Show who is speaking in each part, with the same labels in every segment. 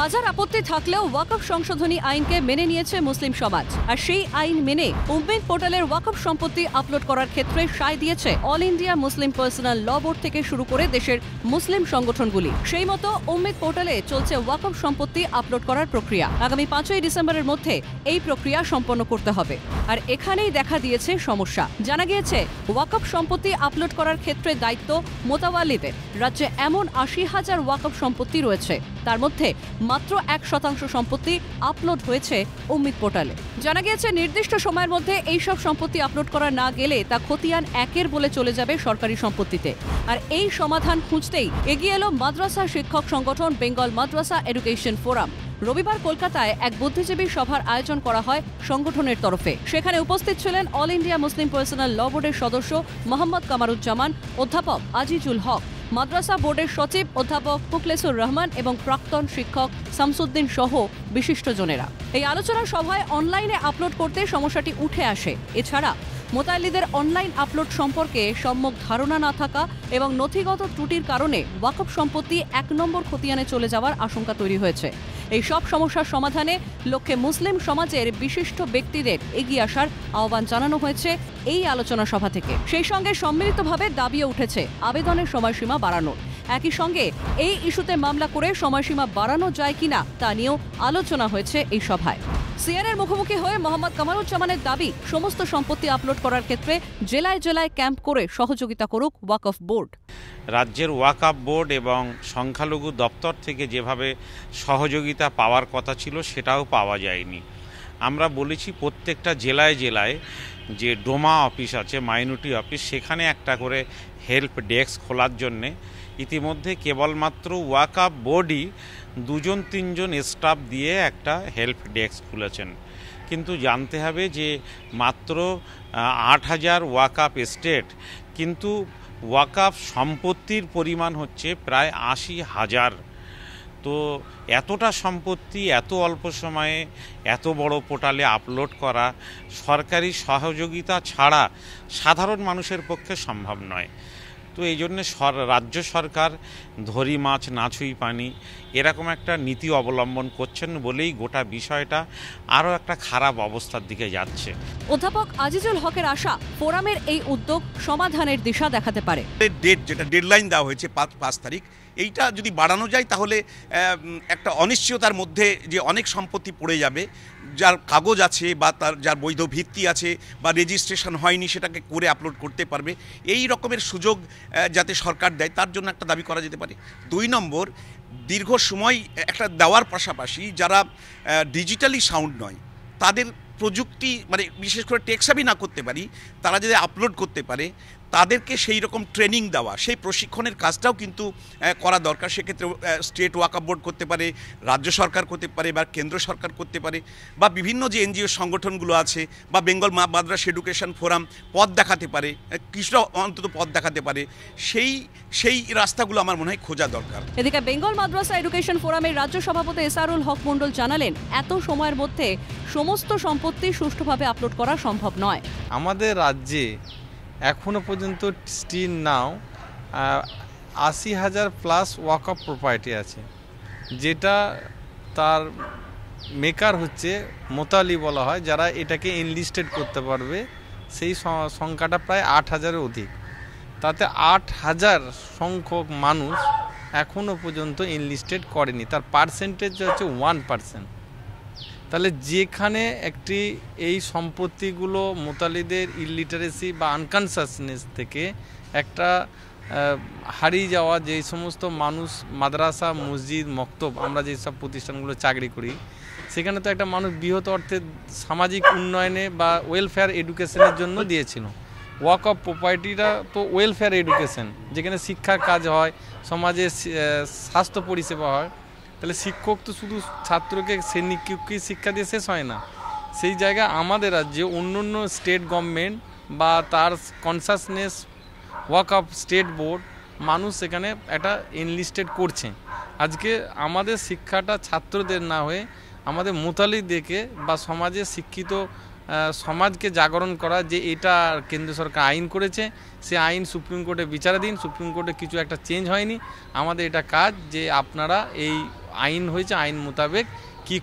Speaker 1: হাজার আপত্তি থাকলেও ওয়াকফ সংশোধনী আইনকে মেনে নিয়েছে মুসলিম সমাজ। আর সেই আইন মেনে উম্মেদ পোর্টালের ওয়াকফ সম্পত্তি আপলোড করার ক্ষেত্রে সায় দিয়েছে অল ইন্ডিয়া মুসলিম পার্সোনাল ল বোর্ড থেকে শুরু করে দেশের মুসলিম সংগঠনগুলি। সেই মতো উম্মেদ পোর্টালে চলছে ওয়াকফ সম্পত্তি আপলোড করার প্রক্রিয়া। আগামী 5ই ডিসেম্বরের মধ্যে এই প্রক্রিয়া সম্পন্ন করতে হবে। আর এখানেই দেখা দিয়েছে সমস্যা। জানা গিয়েছে ওয়াকফ সম্পত্তি আপলোড করার ক্ষেত্রে দায়িত্ব মোতাওয়াল্লিদের। রাজ্যে এমন 80,000 ওয়াকফ সম্পত্তি রয়েছে, তার মধ্যে মাত্র 1% সম্পত্তি আপলোড হয়েছে উম্মেদ পোর্টালে। জানা গিয়েছে নির্দিষ্ট সময়ের মধ্যে এইসব সম্পত্তি আপলোড করা না গেলে তা খতিয়ান 1-এর বলে চলে যাবে সরকারি সম্পত্তিতে। আর এই সমাধান খুঁজতেই এগিয়ে এলো মাদ্রাসা শিক্ষক সংগঠন বেঙ্গল মাদ্রাসা এডুকেশন ফোরাম। রবিবার কলকাতায় এক বুদ্ধিজীবী সভার আয়োজন করা হয় সংগঠনের তরফে। সেখানে উপস্থিত ছিলেন অল ইন্ডিয়া মুসলিম পার্সোনাল ল বোর্ডের সদস্য মোহাম্মদ কামারুজ্জামান, অধ্যাপক আজিজুল হক, মাদ্রাসা বোর্ডের সচিব অধ্যাপক মুখলেসুর রহমান এবং প্রাক্তন শিক্ষক শামসুদ্দিন সহ বিশিষ্টজনেরা। এই আলোচনা সভায় অনলাইনে আপলোড করতে সমস্যাটি উঠে আসে। এছাড়া মোতাল্লিদের অনলাইন আপলোড সম্পর্কে সম্যক ধারণা না থাকা এবং নথিগত ত্রুটির কারণে ওয়াকফ সম্পত্তি 1 নম্বর খতিয়ানে চলে যাওয়ার আশঙ্কা তৈরি হয়েছে। এই সব সমস্যার সমাধানে লক্ষ্যে মুসলিম সমাজের বিশিষ্ট ব্যক্তিদের এগিয়ে আসার আহ্বান জানানো হয়েছে এই আলোচনা সভা থেকে। সেই সঙ্গে সম্মিলিতভাবে দাবিও উঠেছে আবেদনের সময়সীমা বাড়ানোর। একই সঙ্গে এই ইস্যুতে মামলা করে সময়সীমা বাড়ানো যায় কিনা তা নিয়েও আলোচনা হয়েছে এই সভায়। সিএনএর মুখোমুখি হয়ে মোহাম্মদ কামারুজ্জামানের দাবি, সমস্ত সম্পত্তি আপলোড করার ক্ষেত্রে জেলায় জেলায় ক্যাম্প করে সহযোগিতা করুক ওয়াকফ বোর্ড।
Speaker 2: রাজ্যের ওয়াকফ বোর্ড এবং সংখ্যালঘু দপ্তর থেকে যেভাবে সহযোগিতা পাওয়ার কথা ছিল সেটাও পাওয়া যায়নি। আমরা বলেছি প্রত্যেকটা জেলায় জেলায় যে ডোমা অফিস আছে, মাইনরিটি অফিস, সেখানে একটা করে হেল্প ডেস্ক খোলার জন্যে ইতিমধ্যে কেবলমাত্র ওয়াকফ বোর্ডই 2-3 স্টাফ দিয়ে একটা হেল্প ডেস্ক খুলেছেন। কিন্তু জানতে হবে যে মাত্র 8,000 ওয়াকফ এস্টেট, কিন্তু ওয়াকফ সম্পত্তির পরিমাণ হচ্ছে প্রায় 80,000। তো এতটা সম্পত্তি এত অল্প সময়ে এত বড় পোর্টালে আপলোড করা সরকারি সহযোগিতা ছাড়া সাধারণ মানুষের পক্ষে সম্ভব নয়। তো এই জন্যে রাজ্য সরকার ধরি মাছ না ছুঁই পানি এরকম একটা নীতি অবলম্বন করছেন বলেই গোটা বিষয়টা আরও একটা খারাপ অবস্থার দিকে যাচ্ছে।
Speaker 1: অধ্যাপক আজিজুল হকের আশা, ফোরামের এই উদ্যোগ সমাধানের দিশা দেখাতে পারে।
Speaker 3: যেটা ডেডলাইন দেওয়া হয়েছে 5 তারিখ, এইটা যদি বাড়ানো যায় তাহলে একটা অনিশ্চয়তার মধ্যে যে অনেক সম্পত্তি পড়ে যাবে, যার কাগজ আছে বা যার বৈধ ভিত্তি আছে বা রেজিস্ট্রেশন হয়নি সেটাকে করে আপলোড করতে পারবে, এই রকমের সুযোগ যাতে সরকার দেয় তার জন্য একটা দাবি করা যেতে পারে। 2 নম্বর, দীর্ঘ সময় একটা দেওয়ার পাশাপাশি যারা ডিজিটালি সাউন্ড নয় তাদের প্রযুক্তি মানে বিশেষ করে টেকসাবি না করতে পারি, তারা যদি আপলোড করতে পারে তাদেরকে সেই রকম ট্রেনিং দেওয়া, সেই প্রশিক্ষণের কাজটাও কিন্তু করা দরকার। সেক্ষেত্রে স্টেট ওয়াকফ বোর্ড করতে পারে, রাজ্য সরকার করতে পারে বা কেন্দ্র সরকার করতে পারে, বা বিভিন্ন যে এনজিও সংগঠনগুলো আছে বা বেঙ্গল মাদ্রাসা এডুকেশন ফোরাম পথ দেখাতে পারে, কিছুটা অন্তত পথ দেখাতে পারে। সেই রাস্তাগুলো আমার মনে হয় খোঁজা দরকার।
Speaker 1: এদিকে বেঙ্গল মাদ্রাসা এডুকেশন ফোরামের রাজ্য সভাপতি এসারুল হক মণ্ডল জানালেন, এত সময়ের মধ্যে সমস্ত সম্পত্তি সুষ্ঠুভাবে আপলোড করা সম্ভব নয়।
Speaker 4: আমাদের রাজ্যে এখনো পর্যন্ত স্টিল নাও 80,000 প্লাস ওয়াকফ প্রপার্টি আছে, যেটা তার মেকার হচ্ছে মোতালি বলা হয়, যারা এটাকে এনলিস্টেড করতে পারবে সেই সংখ্যাটা প্রায় 8,000-এর অধিক। তাতে 8,000 সংখ্যক মানুষ এখনো পর্যন্ত এনলিস্টেড করেনি, তার পার্সেন্টেজ হচ্ছে 1%। তাহলে যেখানে একটি এই সম্পত্তিগুলো মোতালিদের ইলিটারেসি বা আনকনসাসনেস থেকে একটা হারিয়ে যাওয়া, যে সমস্ত মানুষ মাদ্রাসা, মসজিদ, মক্তব, আমরা যেসব প্রতিষ্ঠানগুলো চাকরি করি, সেখানে তো একটা মানুষ বৃহৎ অর্থে সামাজিক উন্নয়নে বা ওয়েলফেয়ার এডুকেশনের জন্য দিয়েছিল। ওয়াকফ প্রপার্টিটা তো ওয়েলফেয়ার এডুকেশন, যেখানে শিক্ষার কাজ হয়, সমাজে স্বাস্থ্য পরিষেবা হয়। তাহলে শিক্ষক তো শুধু ছাত্রকে শ্রেণীকে শিক্ষা দিয়ে শেষ হয় না। সেই জায়গায় আমাদের রাজ্যে অন্য স্টেট গভর্নমেন্ট বা তার কনসাসনেস ওয়াকফ স্টেট বোর্ড মানুষ সেখানে একটা এনলিস্টেড করছে। আজকে আমাদের শিক্ষাটা ছাত্রদের না হয়ে আমাদের মোতালিদেরকে বা সমাজে শিক্ষিত সমাজকে জাগরণ করা, যে এটা কেন্দ্র সরকার আইন করেছে, সে আইন সুপ্রিম কোর্টে বিচারাধীন, সুপ্রিম কোর্টে কিছু একটা চেঞ্জ হয়নি। আমাদের এটা কাজ যে আপনারা এই আইন হয়েছে, আইন মোতাবেক কি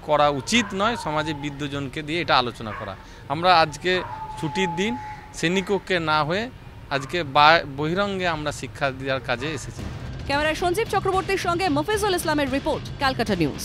Speaker 4: করা উচিত নয়, সমাজে বিদ্যজনকে দিয়ে এটা আলোচনা করা। আমরা আজকে ছুটির দিন শ্রেণীকক্ষে না হয়ে আজকে বহিরঙ্গে আমরা শিক্ষা দেওয়ার কাজে এসেছি।
Speaker 1: ক্যামেরায় সঞ্জীব চক্রবর্তীর সঙ্গে মফিজুল ইসলামের রিপোর্ট, ক্যালকাটা নিউজ।